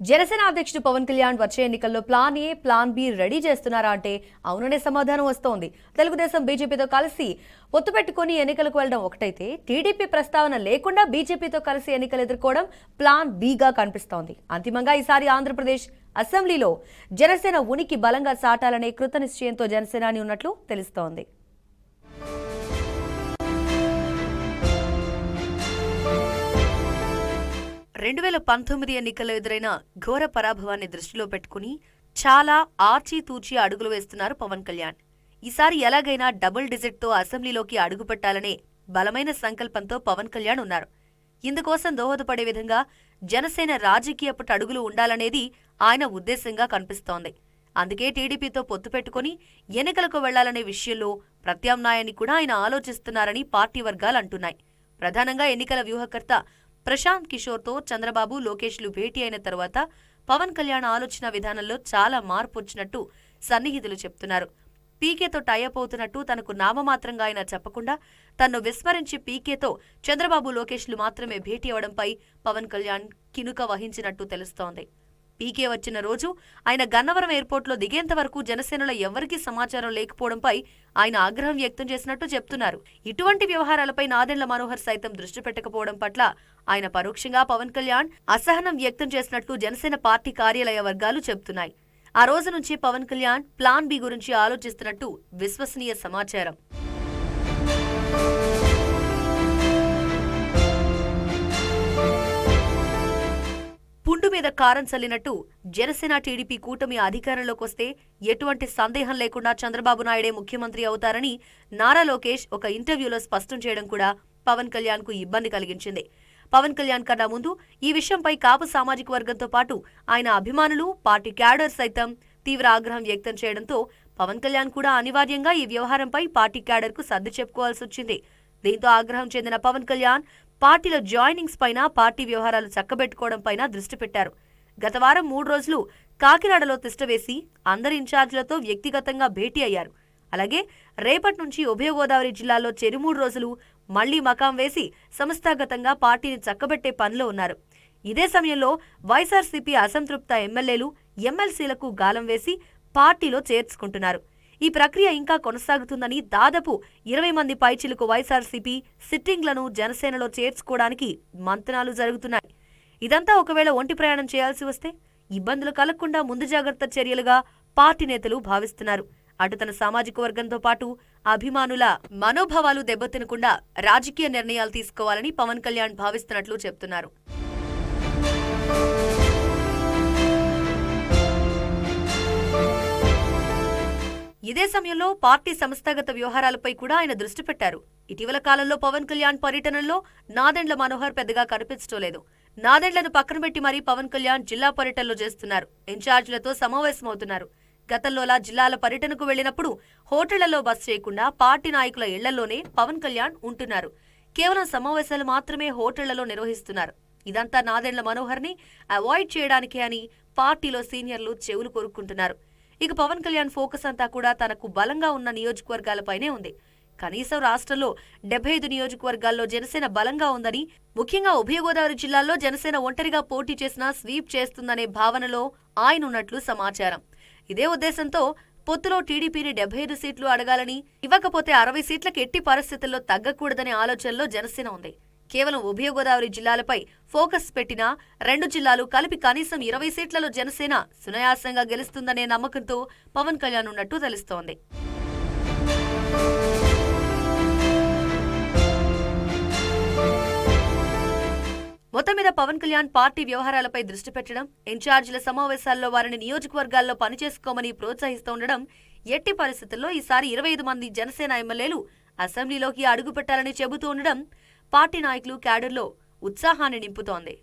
జనసేన అధ్యక్షుడు పవన్ కళ్యాణ్ వచ్చే ఎన్నికల్లో plan A plan be ready చేస్తున్నారా అంటే అవుననే సమాధానం వస్తోంది. తెలుగుదేశం బీజేపీతో కలిసి పొత్తు పెట్టుకుని ఎన్నికలకు వెళ్లడం ఒకటైతే టీడీపీ ప్రస్తావన లేకుండా బీజేపీతో కలిసి ఎన్నికలు ఎదుర్కోవడం ప్లాన్ బిగా కనిపిస్తోంది. అంతిమంగా ఈసారి ఆంధ్రప్రదేశ్ అసెంబ్లీలో జనసేన ఉనికి బలంగా సాటాలనే కృత నిశ్చయంతో జనసేనాని ఉన్నట్లు తెలుస్తోంది. 2019 ఎన్నికల్లో ఎదురైన ఘోర పరాభవాన్ని దృష్టిలో పెట్టుకుని చాలా ఆచితూచి అడుగులు వేస్తున్నారు పవన్ కళ్యాణ్. ఈసారి ఎలాగైనా డబుల్ డిజిట్తో అసెంబ్లీలోకి అడుగుపెట్టాలనే బలమైన సంకల్పంతో పవన్ కళ్యాణ్ ఉన్నారు. ఇందుకోసం దోహదపడే విధంగా జనసేన రాజకీయపు అడుగులు ఉండాలనేది ఆయన ఉద్దేశంగా కనిపిస్తోంది. అందుకే టీడీపీతో పొత్తు పెట్టుకుని ఎన్నికలకు వెళ్లాలనే విషయంలో ప్రత్యామ్నాయాన్ని కూడా ఆయన ఆలోచిస్తున్నారని పార్టీ వర్గాలు అంటున్నాయి. ప్రధానంగా ఎన్నికల వ్యూహకర్త ప్రశాంత్ కిషోర్తో చంద్రబాబు, లోకేష్లు భేటీ అయిన తర్వాత పవన్ కళ్యాణ్ ఆలోచన విధానంలో చాలా మార్పు వచ్చినట్టు సన్నిహితులు చెప్తున్నారు. పీకేతో టైఅప్ అవుతున్నట్టు తనకు నామమాత్రంగా ఆయన చెప్పకుండా తన్ను విస్మరించి పీకేతో చంద్రబాబు, లోకేష్లు మాత్రమే భేటీ అవడంపై పవన్ కళ్యాణ్ కినుక వహించినట్టు తెలుస్తోంది. పీకే వచ్చిన రోజు ఆయన గన్నవరం ఎయిర్పోర్ట్లో దిగేంత వరకు జనసేనలో ఎవరికీ సమాచారం లేకపోవడంపై ఆయన ఆగ్రహం వ్యక్తం చేసినట్టు చెప్తున్నారు. ఇటువంటి వ్యవహారాలపై నాదెండ్ల మనోహర్ సైతం దృష్టి పెట్టకపోవడం పట్ల ఆయన పరోక్షంగా పవన్ కళ్యాణ్ అసహనం వ్యక్తం చేసినట్టు జనసేన పార్టీ కార్యాలయ వర్గాలు చెబుతున్నాయి. ఆ రోజు నుంచి పవన్ కళ్యాణ్ ప్లాన్ బి గురించి ఆలోచిస్తున్నట్టు విశ్వసనీయ సమాచారం. పుండు మీద కారం చల్లినట్టు జనసేన టీడీపీ కూటమి అధికారంలోకి వస్తే ఎటువంటి సందేహం లేకుండా చంద్రబాబు నాయుడే ముఖ్యమంత్రి అవుతారని నారా లోకేష్ ఒక ఇంటర్వ్యూలో స్పష్టం చేయడం కూడా పవన్ కళ్యాణ్ కు ఇబ్బంది కలిగించింది. పవన్ కళ్యాణ్ కన్నా ముందు ఈ విషయంపై కాపు సామాజిక వర్గంతో పాటు ఆయన అభిమానులు, పార్టీ క్యాడర్ సైతం తీవ్ర ఆగ్రహం వ్యక్తం చేయడంతో పవన్ కళ్యాణ్ కూడా అనివార్యంగా ఈ వ్యవహారంపై పార్టీ క్యాడర్ కు సర్ది చెప్పుకోవాల్సి వచ్చింది. దీంతో ఆగ్రహం చెందిన పవన్ కళ్యాణ్ పార్టీలో జాయినింగ్స్ పైన, పార్టీ వ్యవహారాలు చక్కబెట్టుకోవడం పైన దృష్టి పెట్టారు. గత వారం 3 రోజులు కాకినాడలో తిష్టవేసి అందరి ఇన్ఛార్జీలతో వ్యక్తిగతంగా భేటీ అయ్యారు. అలాగే రేపటి నుంచి ఉభయ గోదావరి జిల్లాలో 3 రోజులు మళ్లీ మకాం వేసి సంస్థాగతంగా పార్టీని చక్కబెట్టే పనిలో ఉన్నారు. ఇదే సమయంలో వైఎస్ఆర్సీపీ అసంతృప్త ఎమ్మెల్యేలు, ఎమ్మెల్సీలకు గాలం వేసి పార్టీలో చేర్చుకుంటున్నారు. ఈ ప్రక్రియ ఇంకా కొనసాగుతుందని దాదాపు 20 మంది పైచిలకు వైఎస్ఆర్సీపీ సిట్టింగ్లను జనసేనలో చేర్చుకోవడానికి మంతనాలు జరుగుతున్నాయి. ఇదంతా ఒకవేళ ఒంటి ప్రయాణం చేయాల్సి వస్తే ఇబ్బందులు కలగకుండా ముందు జాగ్రత్త చర్యలుగా పార్టీ నేతలు భావిస్తున్నారు. అటు తన సామాజిక వర్గంతో పాటు అభిమానుల మనోభావాలు దెబ్బతినకుండా రాజకీయ నిర్ణయాలు తీసుకోవాలని పవన్ కళ్యాణ్ భావిస్తున్నట్లు చెప్తున్నారు. ఇదే సమయంలో పార్టీ సంస్థాగత వ్యవహారాలపై కూడా ఆయన దృష్టి పెట్టారు. ఇటీవల కాలంలో పవన్ కళ్యాణ్ పర్యటనల్లో నాదెండ్ల మనోహర్ పెద్దగా కనిపించడం లేదు. నాదెండ్లను పక్కన పెట్టి మరీ పవన్ కళ్యాణ్ జిల్లా పర్యటనలో చేస్తున్నారు. ఇన్ఛార్జీలతో సమావేశమవుతున్నారు. గతంలోలా జిల్లాల పర్యటనకు వెళ్లినప్పుడు హోటళ్లలో బస చేయకుండా పార్టీ నాయకుల ఇళ్లలోనే పవన్ కళ్యాణ్ ఉంటున్నారు. కేవలం సమావేశాలు మాత్రమే హోటళ్లలో నిర్వహిస్తున్నారు. ఇదంతా నాదెండ్ల మనోహర్ ని అవాయిడ్ చేయడానికే అని పార్టీలో సీనియర్లు చెవులు కొరుక్కుంటున్నారు. ఇక పవన్ కళ్యాణ్ ఫోకస్ అంతా కూడా తనకు బలంగా ఉన్న నియోజకవర్గాలపైనే ఉంది. కనీసం రాష్ట్రంలో 75 నియోజకవర్గాల్లో జనసేన బలంగా ఉందని, ముఖ్యంగా ఉభయ గోదావరి జిల్లాల్లో జనసేన ఒంటరిగా పోటీ చేసినా స్వీప్ చేస్తుందనే భావనలో ఆయన ఉన్నట్లు సమాచారం. ఇదే ఉద్దేశంతో పొత్తులో టీడీపీని 75 సీట్లు అడగాలని, ఇవ్వకపోతే 60 సీట్లకు ఎట్టి పరిస్థితుల్లో తగ్గకూడదనే ఆలోచనలో జనసేన ఉంది. కేవలం ఉభయ గోదావరి జిల్లాలపై ఫోకస్ పెట్టినా 2 జిల్లాలు కలిపి కనీసం 20 సీట్లలో జనసేన సునాయాసంగా గెలుస్తుందనే నమ్మకంతో పవన్ కళ్యాణ్ ఉన్నట్టు తెలుస్తోంది. మొత్తం మీద పవన్ కళ్యాణ్ పార్టీ వ్యవహారాలపై దృష్టి పెట్టడం, ఇన్ఛార్జీల సమావేశాల్లో వారిని నియోజకవర్గాల్లో పనిచేసుకోమని ప్రోత్సహిస్తుండడం, ఎట్టి పరిస్థితుల్లో ఈసారి 25 మంది జనసేన ఎమ్మెల్యేలు అసెంబ్లీలోకి అడుగుపెట్టాలని చెబుతూ ఉండడం పార్టీ నాయకులు, క్యాడర్లో ఉత్సాహాన్ని నింపుతోంది.